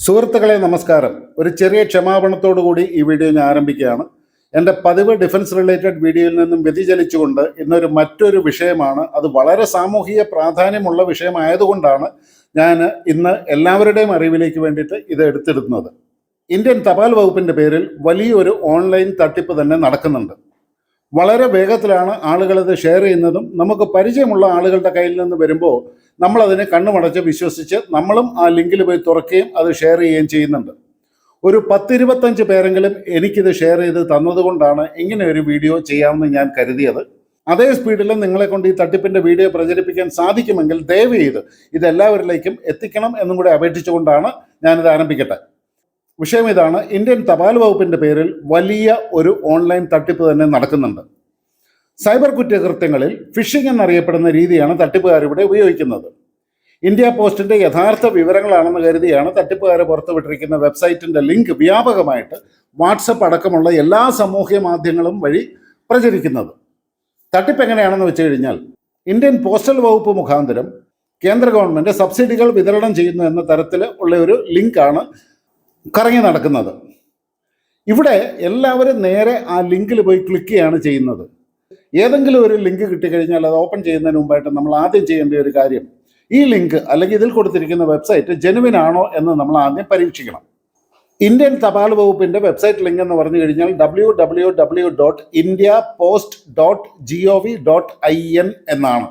സുഹൃത്തുക്കളെ നമസ്കാരം. ഒരു ചെറിയ ക്ഷമാപണത്തോടു കൂടി ഈ വീഡിയോ ഞാൻ ആരംഭിക്കുകയാണ്. എൻ്റെ പതിവ് ഡിഫൻസ് റിലേറ്റഡ് വീഡിയോയിൽ നിന്നും വ്യതിചലിച്ചുകൊണ്ട് ഇന്നൊരു മറ്റൊരു വിഷയമാണ്. അത് വളരെ സാമൂഹിക പ്രാധാന്യമുള്ള വിഷയമായതുകൊണ്ടാണ് ഞാൻ ഇന്ന് എല്ലാവരുടെയും അറിവിലേക്ക് വേണ്ടിയിട്ട് ഇത് എടുത്തിടുന്നത്. ഇന്ത്യൻ തപാൽ വകുപ്പിൻ്റെ പേരിൽ വലിയൊരു ഓൺലൈൻ തട്ടിപ്പ് തന്നെ നടക്കുന്നുണ്ട്. വളരെ വേഗത്തിലാണ് ആളുകളിത് ഷെയർ ചെയ്യുന്നതും നമുക്ക് പരിചയമുള്ള ആളുകളുടെ കയ്യിൽ നിന്ന് വരുമ്പോൾ നമ്മളതിനെ കണ്ണുമടച്ച് വിശ്വസിച്ച് നമ്മളും ആ ലിങ്കിൽ പോയി തുറക്കുകയും അത് ഷെയർ ചെയ്യുകയും ചെയ്യുന്നുണ്ട്. ഒരു 10-25 പേരെങ്കിലും എനിക്കിത് ഷെയർ ചെയ്ത് തന്നതുകൊണ്ടാണ് ഇങ്ങനെ ഒരു വീഡിയോ ചെയ്യാമെന്ന് ഞാൻ കരുതിയത്. അതേ സ്പീഡിൽ നിങ്ങളെ കൊണ്ട് ഈ തട്ടിപ്പിൻ്റെ വീഡിയോ പ്രചരിപ്പിക്കാൻ സാധിക്കുമെങ്കിൽ ദയവ് ചെയ്ത് ഇതെല്ലാവരിലേക്കും എത്തിക്കണം എന്നും കൂടെ അപേക്ഷിച്ചുകൊണ്ടാണ് ഞാനിത് ആരംഭിക്കട്ടെ. വിഷയം ഇതാണ്: ഇന്ത്യൻ തപാൽ വകുപ്പിൻ്റെ പേരിൽ വലിയ ഒരു ഓൺലൈൻ തട്ടിപ്പ് തന്നെ നടക്കുന്നുണ്ട്. സൈബർ കുറ്റകൃത്യങ്ങളിൽ ഫിഷിംഗ് എന്നറിയപ്പെടുന്ന രീതിയാണ് തട്ടിപ്പുകാർ ഇവിടെ ഉപയോഗിക്കുന്നത്. ഇന്ത്യ പോസ്റ്റിൻ്റെ യഥാർത്ഥ വിവരങ്ങളാണെന്ന് കരുതിയാണ് തട്ടിപ്പുകാരെ പുറത്തുവിട്ടിരിക്കുന്ന വെബ്സൈറ്റിൻ്റെ ലിങ്ക് വ്യാപകമായിട്ട് വാട്സപ്പ് അടക്കമുള്ള എല്ലാ സാമൂഹ്യ മാധ്യമങ്ങളും വഴി പ്രചരിക്കുന്നത്. തട്ടിപ്പ് എങ്ങനെയാണെന്ന് വെച്ച് കഴിഞ്ഞാൽ, ഇന്ത്യൻ പോസ്റ്റൽ വകുപ്പ് മുഖാന്തരം കേന്ദ്ര ഗവൺമെൻറ് സബ്സിഡികൾ വിതരണം ചെയ്യുന്നു എന്ന തരത്തിൽ ഉള്ള ഒരു ലിങ്കാണ് കറങ്ങി നടക്കുന്നത്. ഇവിടെ എല്ലാവരും നേരെ ആ ലിങ്കിൽ പോയി ക്ലിക്ക് ചെയ്യാണ് ചെയ്യുന്നത്. ഏതെങ്കിലും ഒരു ലിങ്ക് കിട്ടിക്കഴിഞ്ഞാൽ അത് ഓപ്പൺ ചെയ്യുന്നതിന് മുമ്പായിട്ട് നമ്മൾ ആദ്യം ചെയ്യേണ്ട ഒരു കാര്യം, ഈ ലിങ്ക് അല്ലെങ്കിൽ ഇതിൽ കൊടുത്തിരിക്കുന്ന വെബ്സൈറ്റ് ജെനുവിൻ ആണോ എന്ന് നമ്മൾ ആദ്യം പരീക്ഷിക്കണം. ഇന്ത്യൻ തപാൽ വകുപ്പിൻ്റെ വെബ്സൈറ്റ് ലിങ്ക് എന്ന് പറഞ്ഞു കഴിഞ്ഞാൽ www.indiapost.gov.in എന്നാണ്.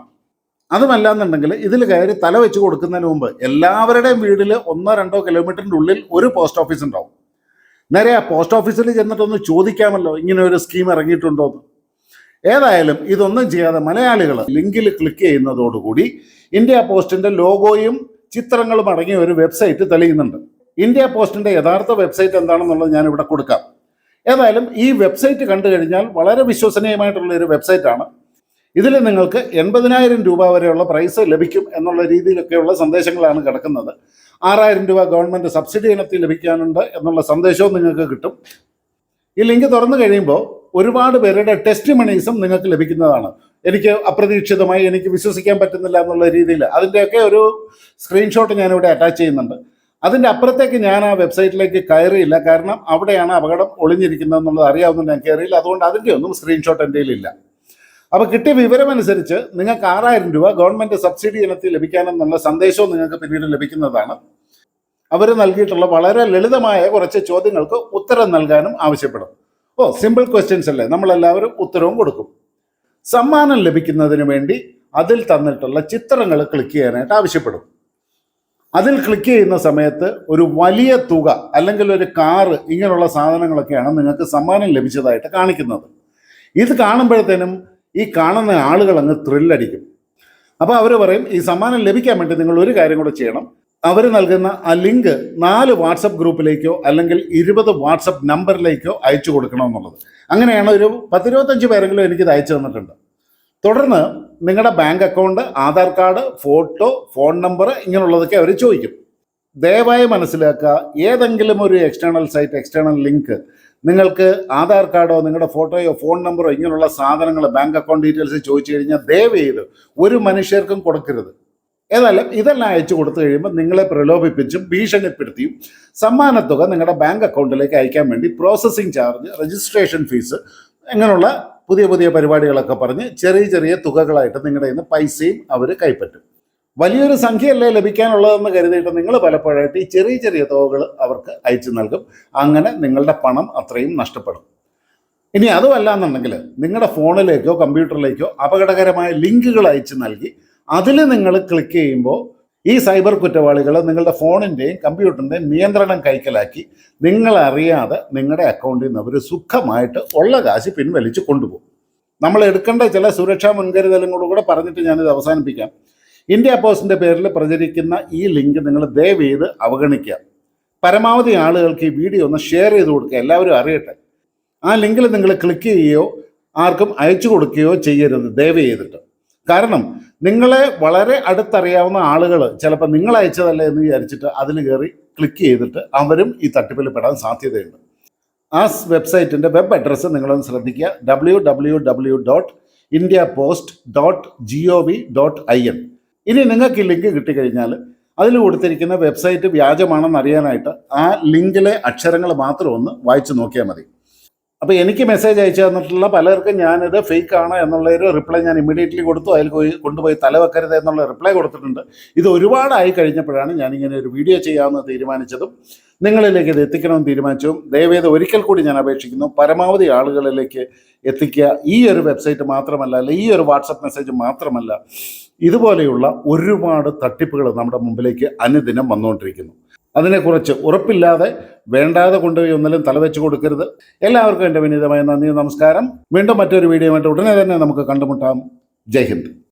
അതുമല്ലാന്നുണ്ടെങ്കിൽ ഇതിൽ കയറി തല വെച്ച് കൊടുക്കുന്നതിന് മുമ്പ് എല്ലാവരുടെയും വീട്ടിൽ 1-2 കിലോമീറ്ററിൻ്റെ ഉള്ളിൽ ഒരു പോസ്റ്റ് ഓഫീസ് ഉണ്ടാവും. നേരെ ആ പോസ്റ്റ് ഓഫീസിൽ ചെന്നിട്ടൊന്ന് ചോദിക്കാമല്ലോ ഇങ്ങനെ ഒരു സ്കീം ഇറങ്ങിയിട്ടുണ്ടോ എന്ന്. ഏതായാലും ഇതൊന്നും ചെയ്യാതെ മലയാളികൾ ലിങ്കിൽ ക്ലിക്ക് ചെയ്യുന്നതോടുകൂടി ഇന്ത്യ പോസ്റ്റിൻ്റെ ലോഗോയും ചിത്രങ്ങളും അടങ്ങിയ ഒരു വെബ്സൈറ്റ് തെളിയുന്നുണ്ട്. ഇന്ത്യ പോസ്റ്റിൻ്റെ യഥാർത്ഥ വെബ്സൈറ്റ് എന്താണെന്നുള്ളത് ഞാനിവിടെ കൊടുക്കാം. ഏതായാലും ഈ വെബ്സൈറ്റ് കണ്ടു കഴിഞ്ഞാൽ വളരെ വിശ്വസനീയമായിട്ടുള്ള ഒരു വെബ്സൈറ്റാണ്. ഇതിൽ നിങ്ങൾക്ക് 80,000 രൂപ വരെയുള്ള പ്രൈസ് ലഭിക്കും എന്നുള്ള രീതിയിലൊക്കെയുള്ള സന്ദേശങ്ങളാണ് കിടക്കുന്നത്. 6,000 രൂപ ഗവൺമെൻറ് സബ്സിഡി ഇനത്തിൽ ലഭിക്കാനുണ്ട് എന്നുള്ള സന്ദേശവും നിങ്ങൾക്ക് കിട്ടും. ഈ ലിങ്ക് തുറന്നു കഴിയുമ്പോൾ ഒരുപാട് പേരുടെ ടെസ്റ്റ് മണീസും നിങ്ങൾക്ക് ലഭിക്കുന്നതാണ്. എനിക്ക് അപ്രതീക്ഷിതമായി എനിക്ക് വിശ്വസിക്കാൻ പറ്റുന്നില്ല എന്നുള്ള രീതിയിൽ അതിൻ്റെയൊക്കെ ഒരു സ്ക്രീൻഷോട്ട് ഞാനിവിടെ അറ്റാച്ച് ചെയ്യുന്നുണ്ട്. അതിൻ്റെ അപ്പുറത്തേക്ക് ഞാൻ ആ വെബ്സൈറ്റിലേക്ക് കയറിയില്ല, കാരണം അവിടെയാണ് അപകടം ഒളിഞ്ഞിരിക്കുന്നത് എന്നുള്ളത് അറിയാവുന്ന ഞാൻ കയറിയില്ല. അതുകൊണ്ട് അതിൻ്റെ ഒന്നും സ്ക്രീൻഷോട്ട് എൻ്റെ കയ്യിലില്ല. അപ്പോൾ കിട്ടിയ വിവരമനുസരിച്ച് നിങ്ങൾക്ക് 6,000 രൂപ ഗവൺമെൻറ് സബ്സിഡി ഇനത്തിൽ ലഭിക്കാനെന്നുള്ള സന്ദേശവും നിങ്ങൾക്ക് പിന്നീട് ലഭിക്കുന്നതാണ്. അവർ നൽകിയിട്ടുള്ള വളരെ ലളിതമായ കുറച്ച് ചോദ്യങ്ങൾക്ക് ഉത്തരം നൽകാനും ആവശ്യപ്പെടും. സിമ്പിൾ ക്വസ്റ്റ്യൻസ് അല്ലേ, നമ്മളെല്ലാവരും ഉത്തരവും കൊടുക്കും. സമ്മാനം ലഭിക്കുന്നതിന് വേണ്ടി അതിൽ തന്നിട്ടുള്ള ചിത്രങ്ങൾ ക്ലിക്ക് ചെയ്യാനായിട്ട് ആവശ്യപ്പെടും. അതിൽ ക്ലിക്ക് ചെയ്യുന്ന സമയത്ത് ഒരു വലിയ തുക അല്ലെങ്കിൽ ഒരു കാറ് ഇങ്ങനെയുള്ള സാധനങ്ങളൊക്കെയാണ് നിങ്ങൾക്ക് സമ്മാനം ലഭിച്ചതായിട്ട് കാണിക്കുന്നത്. ഇത് കാണുമ്പോഴത്തേനും ഈ കാണുന്ന ആളുകൾ അങ്ങ് ത്രില്ലടിക്കും. അപ്പോൾ അവർ പറയും, ഈ സമ്മാനം ലഭിക്കാൻ വേണ്ടി നിങ്ങൾ ഒരു കാര്യം കൂടെ ചെയ്യണം. അവർ നൽകുന്ന ആ ലിങ്ക് 4 വാട്സപ്പ് ഗ്രൂപ്പിലേക്കോ അല്ലെങ്കിൽ 20 വാട്സപ്പ് നമ്പറിലേക്കോ അയച്ചു കൊടുക്കണമെന്നുള്ളത്. അങ്ങനെയാണ് ഒരു 10-25 പേരെങ്കിലും എനിക്കിത് അയച്ചു തന്നിട്ടുണ്ട്. തുടർന്ന് നിങ്ങളുടെ bank account, Aadhaar card, photo, phone number ഇങ്ങനെയുള്ളതൊക്കെ അവർ ചോദിക്കും. ദയവായി മനസ്സിലാക്കുക, ഏതെങ്കിലും ഒരു എക്സ്റ്റേണൽ സൈറ്റ്, എക്സ്റ്റേണൽ ലിങ്ക് നിങ്ങൾക്ക് ആധാർ കാർഡോ നിങ്ങളുടെ ഫോട്ടോയോ ഫോൺ നമ്പറോ ഇങ്ങനെയുള്ള സാധനങ്ങൾ, ബാങ്ക് അക്കൗണ്ട് ഡീറ്റെയിൽസ് ചോദിച്ചു കഴിഞ്ഞാൽ ദയവ് ചെയ്ത് ഒരു മനുഷ്യർക്കും കൊടുക്കരുത്. ഏതായാലും ഇതെല്ലാം അയച്ചു കൊടുത്തു കഴിയുമ്പോൾ നിങ്ങളെ പ്രലോഭിപ്പിച്ചും ഭീഷണിപ്പെടുത്തിയും സമ്മാനത്തുക നിങ്ങളുടെ ബാങ്ക് അക്കൗണ്ടിലേക്ക് അയക്കാൻ വേണ്ടി പ്രോസസ്സിംഗ് ചാർജ്, രജിസ്ട്രേഷൻ ഫീസ് ഇങ്ങനെയുള്ള പുതിയ പുതിയ പരിപാടികളൊക്കെ പറഞ്ഞ് ചെറിയ ചെറിയ തുകകളായിട്ട് നിങ്ങളുടെ കയ്യിൽ നിന്ന് പൈസയും അവർ കൈപ്പറ്റും. വലിയൊരു സംഖ്യയല്ലേ ലഭിക്കാനുള്ളതെന്ന് കരുതിയിട്ട് നിങ്ങൾ പലപ്പോഴായിട്ട് ഈ ചെറിയ ചെറിയ തുകകൾ അവർക്ക് അയച്ചു നൽകും. അങ്ങനെ നിങ്ങളുടെ പണം അത്രയും നഷ്ടപ്പെടും. ഇനി അതുമല്ല എന്നുണ്ടെങ്കിൽ നിങ്ങളുടെ ഫോണിലേക്കോ കമ്പ്യൂട്ടറിലേക്കോ അപകടകരമായ ലിങ്കുകൾ അയച്ചു നൽകി അതിൽ നിങ്ങൾ ക്ലിക്ക് ചെയ്യുമ്പോൾ ഈ സൈബർ കുറ്റവാളികൾ നിങ്ങളുടെ ഫോണിൻ്റെയും കമ്പ്യൂട്ടറിൻ്റെയും നിയന്ത്രണം കൈക്കലാക്കി നിങ്ങളറിയാതെ നിങ്ങളുടെ അക്കൗണ്ടിൽ നിന്ന് അവർ സുഖമായിട്ട് ഉള്ള കാശ് പിൻവലിച്ച് കൊണ്ടുപോകും. നമ്മൾ എടുക്കേണ്ട ചില സുരക്ഷാ മുൻകരുതലുകളും കൂടെ പറഞ്ഞിട്ട് ഞാനിത് അവസാനിപ്പിക്കാം. ഇന്ത്യ പോസ്റ്റിൻ്റെ പേരിൽ പ്രചരിക്കുന്ന ഈ ലിങ്ക് നിങ്ങൾ ദയവ് ചെയ്ത് അവഗണിക്കുക. പരമാവധി ആളുകൾക്ക് ഈ വീഡിയോ ഒന്ന് ഷെയർ ചെയ്ത് കൊടുക്കുക, എല്ലാവരും അറിയട്ടെ. ആ ലിങ്കിൽ നിങ്ങൾ ക്ലിക്ക് ചെയ്യുകയോ ആർക്കും അയച്ചു കൊടുക്കുകയോ ചെയ്യരുത് ദയവ് ചെയ്തിട്ട്. കാരണം നിങ്ങളെ വളരെ അടുത്തറിയാവുന്ന ആളുകൾ ചിലപ്പോൾ നിങ്ങൾ അയച്ചതല്ലേ എന്ന് വിചാരിച്ചിട്ട് അതിൽ കയറി ക്ലിക്ക് ചെയ്തിട്ട് അവരും ഈ തട്ടിപ്പിൽ പെടാൻ സാധ്യതയുണ്ട്. ആ വെബ്സൈറ്റിൻ്റെ വെബ് അഡ്രസ്സ് നിങ്ങളൊന്ന് ശ്രദ്ധിക്കുക: www.indiapost.gov.in. ഇനി നിങ്ങൾക്ക് ഈ ലിങ്ക് കിട്ടിക്കഴിഞ്ഞാൽ അതിൽ കൊടുത്തിരിക്കുന്ന വെബ്സൈറ്റ് വ്യാജമാണെന്ന് അറിയാനായിട്ട് ആ ലിങ്കിലെ അക്ഷരങ്ങൾ മാത്രം ഒന്ന് വായിച്ചു നോക്കിയാൽ മതി. അപ്പോൾ എനിക്ക് മെസ്സേജ് അയച്ചു തന്നിട്ടുള്ള പലർക്കും ഞാനിത് ഫേക്ക് ആണ് എന്നുള്ളൊരു റിപ്ലൈ ഞാൻ ഇമ്മീഡിയറ്റ്ലി കൊടുത്തു. അതിൽ കൊണ്ടുപോയി തലവെക്കരുത് എന്നുള്ള റിപ്ലൈ കൊടുത്തിട്ടുണ്ട്. ഇത് ഒരുപാടായി കഴിഞ്ഞപ്പോഴാണ് ഞാനിങ്ങനെ ഒരു വീഡിയോ ചെയ്യാമെന്ന് തീരുമാനിച്ചതും നിങ്ങളിലേക്ക് ഇത് എത്തിക്കണമെന്ന് തീരുമാനിച്ചതും. ദയവേത് ഒരിക്കൽ കൂടി ഞാൻ അപേക്ഷിക്കുന്നു, പരമാവധി ആളുകളിലേക്ക് എത്തിക്കുക. ഈ ഒരു വെബ്സൈറ്റ് മാത്രമല്ല, അല്ല ഈ ഒരു വാട്സപ്പ് മെസ്സേജ് മാത്രമല്ല, ഇതുപോലെയുള്ള ഒരുപാട് തട്ടിപ്പുകൾ നമ്മുടെ മുമ്പിലേക്ക് അനുദിനം വന്നുകൊണ്ടിരിക്കുന്നു. അതിനെക്കുറിച്ച് ഉറപ്പില്ലാതെ വേണ്ടാതെ കൊണ്ടുപോയി ഒന്നിലും തലവെച്ച് കൊടുക്കരുത്. എല്ലാവർക്കും എൻ്റെ വിനീതമായ നന്ദി, നമസ്കാരം. വീണ്ടും മറ്റൊരു വീഡിയോ ആയിട്ട് ഉടനെ തന്നെ നമുക്ക് കണ്ടുമുട്ടാം. ജയ് ഹിന്ദ്.